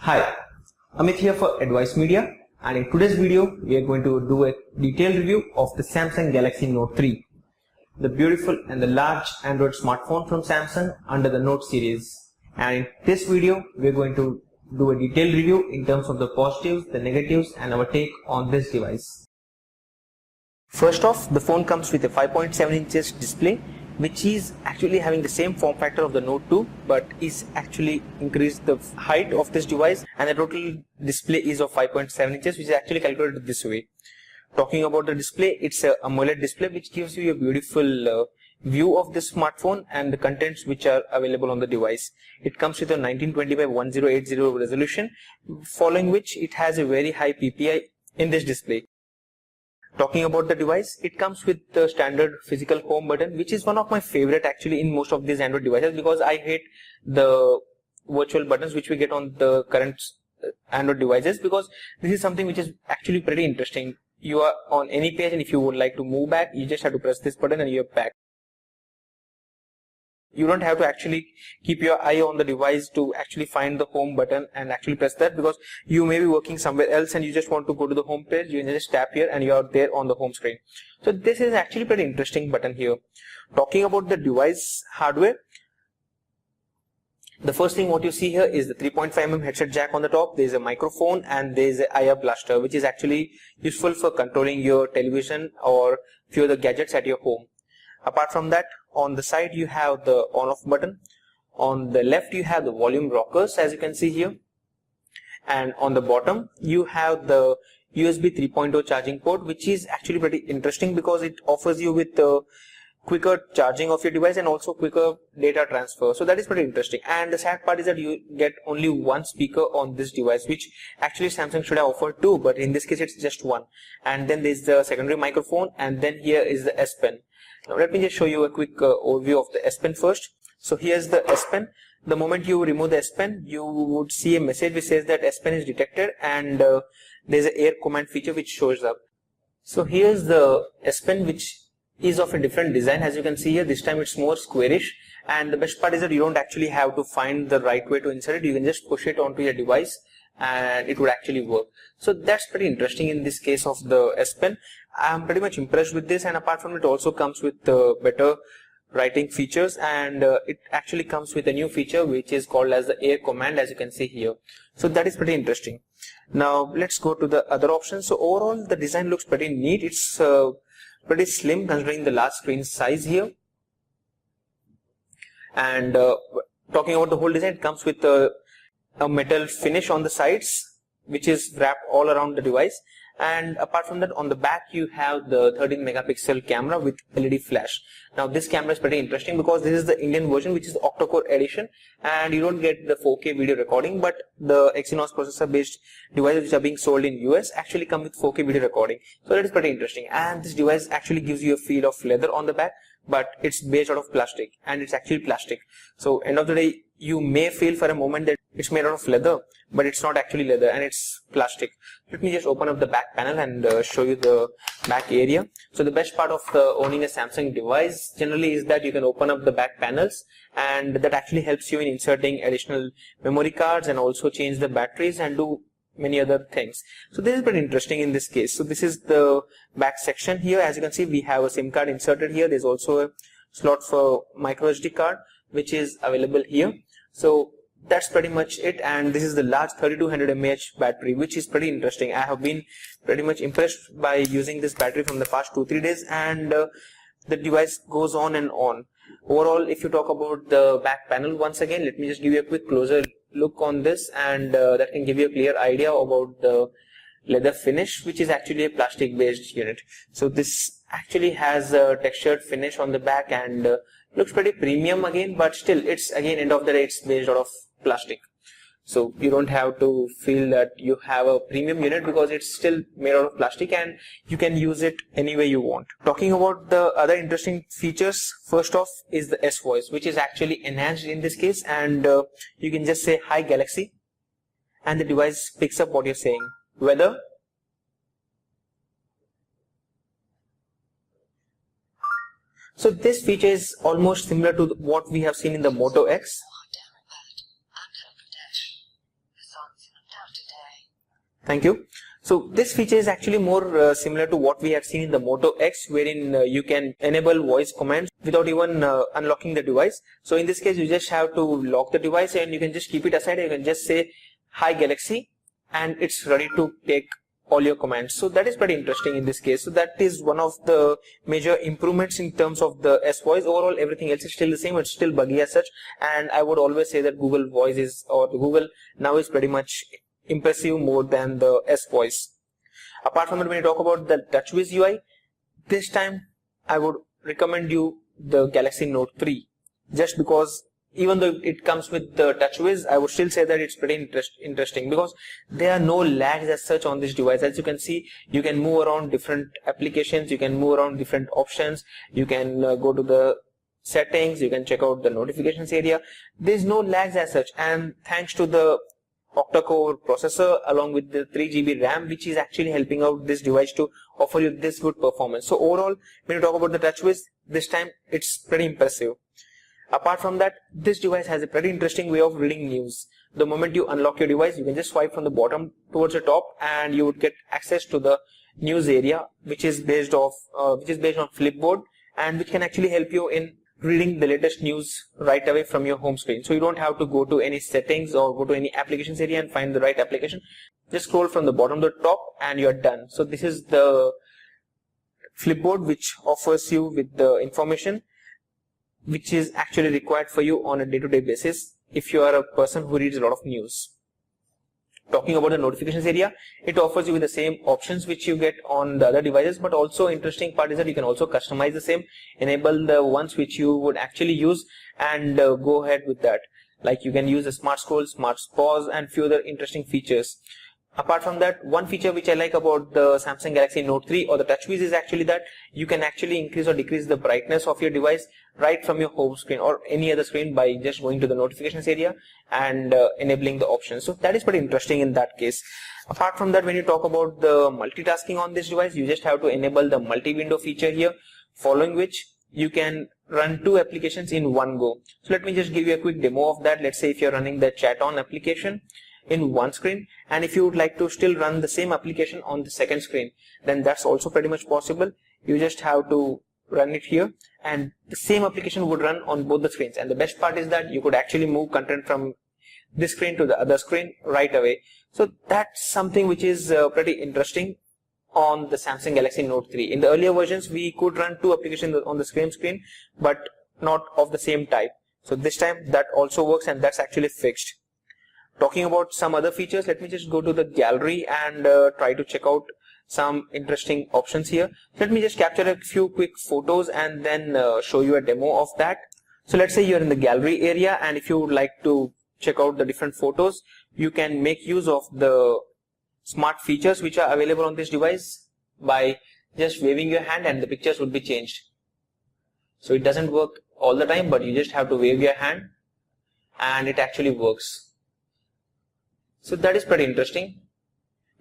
Hi, Amit here for Advice Media, and in today's video we are going to do a detailed review of the Samsung Galaxy Note 3, the beautiful and the large Android smartphone from Samsung under the Note series. And in this video we are going to do a detailed review in terms of the positives, the negatives and our take on this device. First off, the phone comes with a 5.7 inches display, which is actually having the same form factor of the Note 2, but is actually increased the height of this device, and the total display is of 5.7 inches, which is actually calculated this way. Talking about the display, it's a AMOLED display which gives you a beautiful view of this smartphone and the contents which are available on the device. It comes with a 1920 by 1080 resolution, following which it has a very high PPI in this display. Talking about the device, it comes with the standard physical home button, which is one of my favorite actually in most of these Android devices, because I hate the virtual buttons which we get on the current Android devices, because this is something which is actually pretty interesting. You are on any page and if you would like to move back, you just have to press this button and you're back. You don't have to actually keep your eye on the device to actually find the home button and actually press that, because you may be working somewhere else and you just want to go to the home page. You can just tap here and you are there on the home screen. So this is actually pretty interesting button here. Talking about the device hardware, the first thing what you see here is the 3.5mm headset jack on the top. There is a microphone and there is a IR blaster, which is actually useful for controlling your television or few other gadgets at your home. Apart from that, on the side you have the on-off button. On the left you have the volume rockers, as you can see here. And on the bottom you have the USB 3.0 charging port, which is actually pretty interesting because it offers you with the quicker charging of your device and also quicker data transfer. So that is pretty interesting. And the sad part is that you get only one speaker on this device, which actually Samsung should have offered two, but in this case it's just one. And then there's the secondary microphone, and then here is the S Pen. Now let me just show you a quick overview of the S Pen first. So here's the S Pen. The moment you remove the S Pen, you would see a message which says that S Pen is detected, and there's an air command feature which shows up. So here's the S Pen, which is of a different design. As you can see here, this time it's more squarish, and the best part is that you don't actually have to find the right way to insert it. You can just push it onto your device and it would actually work. So that's pretty interesting in this case of the S Pen. I'm pretty much impressed with this, and apart from it also comes with better writing features, and it actually comes with a new feature which is called as the air command, as you can see here. So that is pretty interesting. Now let's go to the other options. So overall the design looks pretty neat. It's pretty slim considering the large screen size here. And talking about the whole design, it comes with a metal finish on the sides, which is wrapped all around the device. And apart from that, on the back you have the 13 megapixel camera with LED flash. Now this camera is pretty interesting because this is the Indian version, which is the octa-core edition, and you don't get the 4K video recording, but the Exynos processor based devices which are being sold in US actually come with 4K video recording. So that is pretty interesting, and this device actually gives you a feel of leather on the back, but it's based out of plastic, and it's actually plastic. So end of the day, you may feel for a moment that it's made out of leather, but it's not actually leather and it's plastic. Let me just open up the back panel and show you the back area. So the best part of owning a Samsung device generally is that you can open up the back panels, and that actually helps you in inserting additional memory cards and also change the batteries and do many other things. So this is pretty interesting in this case. So this is the back section here. As you can see, we have a SIM card inserted here. There's also a slot for micro SD card which is available here. So that's pretty much it, and this is the large 3200 mAh battery, which is pretty interesting. I have been pretty much impressed by using this battery from the past 2-3 days, and the device goes on and on. Overall, if you talk about the back panel, once again let me just give you a quick closer look on this, and that can give you a clear idea about the leather finish, which is actually a plastic based unit. So this actually has a textured finish on the back and looks pretty premium again, but still it's again end of the day it's based out of plastic. So you don't have to feel that you have a premium unit because it's still made out of plastic and you can use it any way you want. Talking about the other interesting features, first off is the S voice, which is actually enhanced in this case, and you can just say hi Galaxy and the device picks up what you're saying. Weather, so this feature is almost similar to what we have seen in the Moto X. Thank you. So this feature is actually more similar to what we had seen in the Moto X, wherein you can enable voice commands without even unlocking the device. So in this case, you just have to lock the device and you can just keep it aside. You can just say, "Hi Galaxy," and it's ready to take all your commands. So that is pretty interesting in this case. So that is one of the major improvements in terms of the S voice. Overall, everything else is still the same. It's still buggy as such. And I would always say that Google Voice is, or the Google now is pretty much impressive more than the S voice. Apart from that, when you talk about the TouchWiz UI, this time I would recommend you the Galaxy Note 3, just because even though it comes with the TouchWiz, I would still say that it's pretty interesting because there are no lags as such on this device. As you can see, you can move around different applications, you can move around different options, you can go to the settings, you can check out the notifications area. There's no lags as such, and thanks to the octa-core processor along with the 3 GB RAM, which is actually helping out this device to offer you this good performance. So overall, when you talk about the TouchWiz, this time it's pretty impressive. Apart from that, this device has a pretty interesting way of reading news. The moment you unlock your device, you can just swipe from the bottom towards the top and you would get access to the news area, which is based on Flipboard, and which can actually help you in reading the latest news right away from your home screen. So you don't have to go to any settings or go to any applications area and find the right application. Just scroll from the bottom to the top and you're done. So this is the Flipboard, which offers you with the information which is actually required for you on a day-to-day basis if you are a person who reads a lot of news. Talking about the notifications area, it offers you with the same options which you get on the other devices, but also interesting part is that you can also customize the same, enable the ones which you would actually use, and go ahead with that. Like you can use a smart scroll, smart pause, and few other interesting features. Apart from that, one feature which I like about the Samsung Galaxy Note 3 or the TouchWiz is actually that you can actually increase or decrease the brightness of your device right from your home screen or any other screen by just going to the notifications area and enabling the options. So that is pretty interesting in that case. Apart from that, when you talk about the multitasking on this device, you just have to enable the multi-window feature here, following which you can run 2 applications in one go. So let me just give you a quick demo of that. Let's say if you're running the chat on application in one screen, and if you would like to still run the same application on the second screen, then that's also pretty much possible. You just have to run it here and the same application would run on both the screens. And the best part is that you could actually move content from this screen to the other screen right away. So that's something which is pretty interesting on the Samsung Galaxy Note 3. In the earlier versions, we could run 2 applications on the same screen, but not of the same type. So this time that also works, and that's actually fixed. Talking about some other features, let me just go to the gallery and try to check out some interesting options here. Let me just capture a few quick photos and then show you a demo of that. So let's say you're in the gallery area, and if you would like to check out the different photos, you can make use of the smart features which are available on this device by just waving your hand and the pictures would be changed. So it doesn't work all the time, but you just have to wave your hand and it actually works. So that is pretty interesting.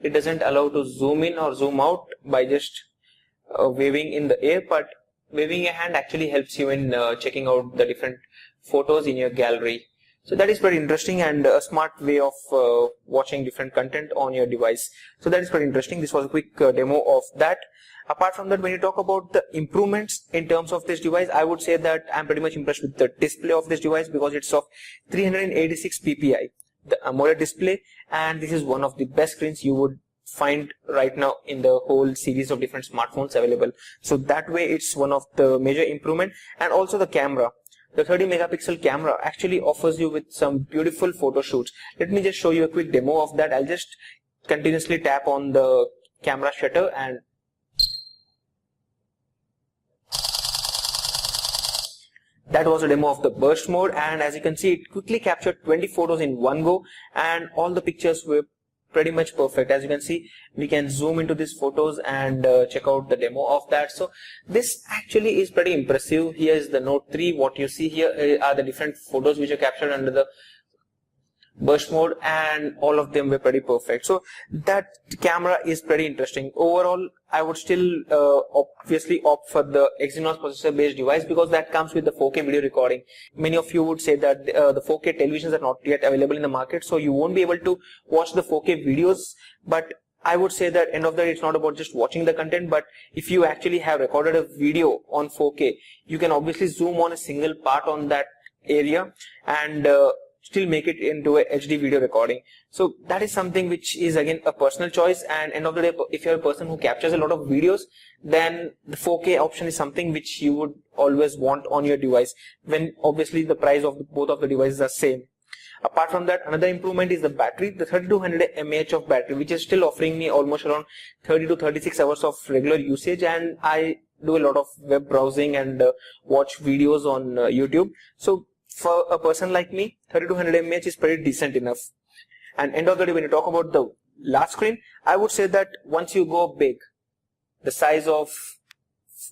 It doesn't allow to zoom in or zoom out by just waving in the air, but waving your hand actually helps you in checking out the different photos in your gallery. So that is pretty interesting and a smart way of watching different content on your device. So that is pretty interesting. This was a quick demo of that. Apart from that, when you talk about the improvements in terms of this device, I would say that I'm pretty much impressed with the display of this device because it's of 386 ppi. The AMOLED display, and this is one of the best screens you would find right now in the whole series of different smartphones available. So that way it's one of the major improvement. And also the camera, the 30 megapixel camera actually offers you with some beautiful photo shoots. Let me just show you a quick demo of that. I'll just continuously tap on the camera shutter and that was a demo of the burst mode, and as you can see, it quickly captured 20 photos in one go and all the pictures were pretty much perfect. As you can see, we can zoom into these photos and check out the demo of that. So this actually is pretty impressive. Here is the Note 3. What you see here are the different photos which are captured under the burst mode, and all of them were pretty perfect. So that camera is pretty interesting. Overall, I would still obviously opt for the Exynos processor based device because that comes with the 4K video recording. Many of you would say that the 4K televisions are not yet available in the market, so you won't be able to watch the 4K videos, but I would say that end of the day, it's not about just watching the content, but if you actually have recorded a video on 4K, you can obviously zoom on a single part on that area and still make it into a HD video recording. So that is something which is again a personal choice, and end of the day, if you're a person who captures a lot of videos, then the 4K option is something which you would always want on your device, when obviously the price of both of the devices are same. Apart from that, another improvement is the battery, the 3200 mAh of battery, which is still offering me almost around 30 to 36 hours of regular usage, and I do a lot of web browsing and watch videos on YouTube. So for a person like me, 3200 mAh is pretty decent enough. And end of the day, when you talk about the large screen, I would say that once you go big, the size of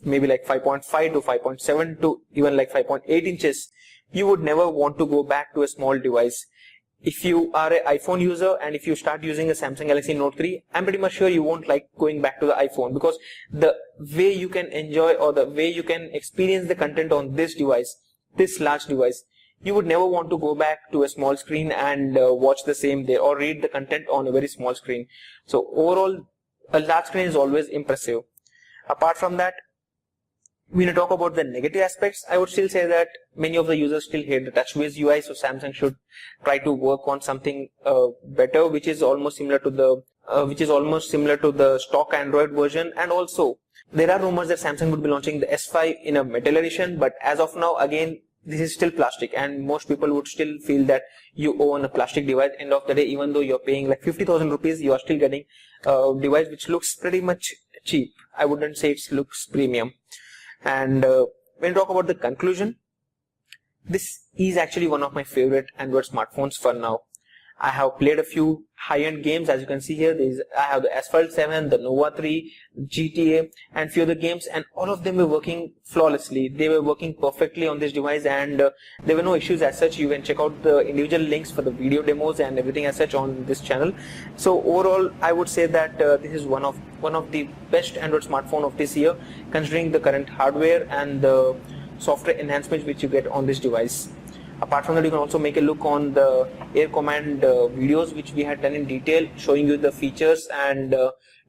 maybe like 5.5 to 5.7 to even like 5.8 inches, you would never want to go back to a small device. If you are an iPhone user and if you start using a Samsung Galaxy Note 3, I'm pretty much sure you won't like going back to the iPhone, because the way you can enjoy or the way you can experience the content on this device, this large device, you would never want to go back to a small screen and watch the same there or read the content on a very small screen. So overall, a large screen is always impressive. Apart from that, when you talk about the negative aspects, I would still say that many of the users still hate the touch-based UI, so Samsung should try to work on something better, which is almost similar to the stock Android version. And also, there are rumors that Samsung would be launching the S5 in a metal edition, but as of now, again, this is still plastic, and most people would still feel that you own a plastic device. End of the day, even though you're paying like 50,000 rupees, you are still getting a device which looks pretty much cheap. I wouldn't say it looks premium. And when you talk about the conclusion, this is actually one of my favorite Android smartphones for now. I have played a few high-end games, as you can see here. I have the Asphalt 7, the Nova 3, GTA, and few other games, and all of them were working flawlessly. They were working perfectly on this device, and there were no issues as such. You can check out the individual links for the video demos and everything as such on this channel. So overall, I would say that this is one of the best Android smartphone of this year, considering the current hardware and the software enhancements which you get on this device. Apart from that, you can also make a look on the Air Command videos which we had done in detail, showing you the features and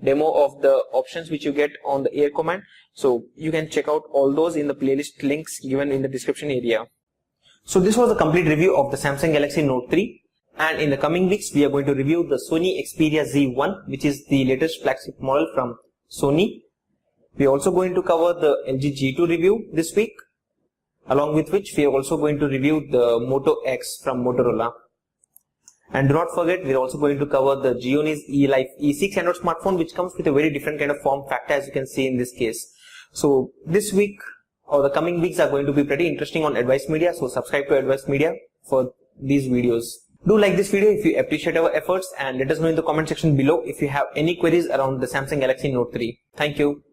demo of the options which you get on the Air Command. So you can check out all those in the playlist links given in the description area. So this was a complete review of the Samsung Galaxy Note 3, and in the coming weeks we are going to review the Sony Xperia Z1, which is the latest flagship model from Sony. We are also going to cover the LG G2 review this week, along with which we are also going to review the Moto X from Motorola. And do not forget, we are also going to cover the Gion's eLife E6 Android smartphone, which comes with a very different kind of form factor, as you can see in this case. So this week or the coming weeks are going to be pretty interesting on Advice Media, so subscribe to Advice Media for these videos. Do like this video if you appreciate our efforts, and let us know in the comment section below if you have any queries around the Samsung Galaxy Note 3. Thank you.